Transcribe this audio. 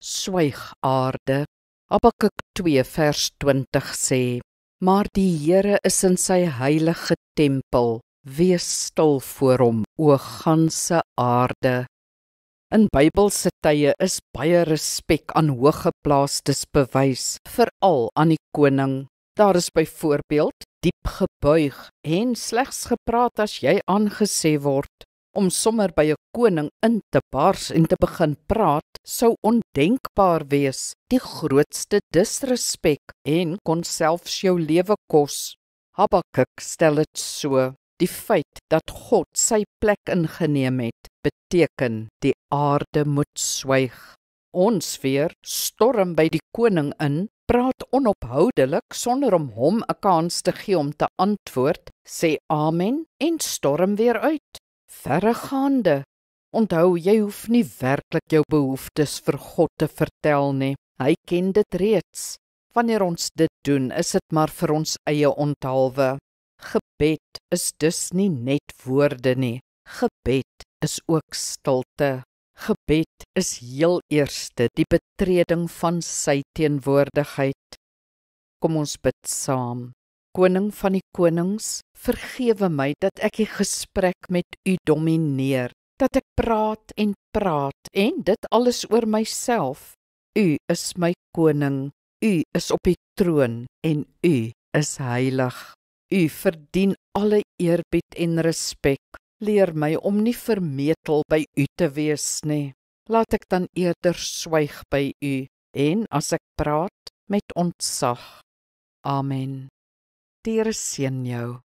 swyg aarde. Habakuk 2 vers 20 sê, maar die Here is in sy heilige tempel, wees stil voor hom, o ganse aarde. In Bybelse tye is baie respek aan hooggeplaastes bewys, veral aan die koning. Daar is byvoorbeeld diep gebuig en slegs gepraat as jy aangesê word. Om sommer by 'n koning in te bars en te begin praat, sou ondenkbaar wees, die grootste disrespek en kon selfs jou lewe kos. Habakuk stel dit so, die feit dat God sy plek ingeneem het, beteken die aarde moet swyg. Ons weer storm by die koning in, praat onophoudelik sonder om hom 'n kans te gee om te antwoord, sê amen en storm weer uit. Verregaande. Onthou, jy hoef nie werklik jou behoeftes vir God te vertel nie. Hy ken dit reeds. Wanneer ons dit doen, is dit maar vir ons eie onthaalwe. Gebed is dus nie net woorde nie. Gebed is ook stilte. Gebed is heel eerste die betreding van sy teenwoordigheid. Kom ons bid saam. Koning van die konings, vergewe my dat ek die gesprek met u domineer, dat ek praat en dit alles oor myself. U is my koning, u is op die troon en u is heilig. U verdien alle eerbied en respek. Leer my om nie vermetel by u te wees nie. Laat ek dan eerder swyg by u en as ek praat met ontzag. Amen. Die Here seën jou.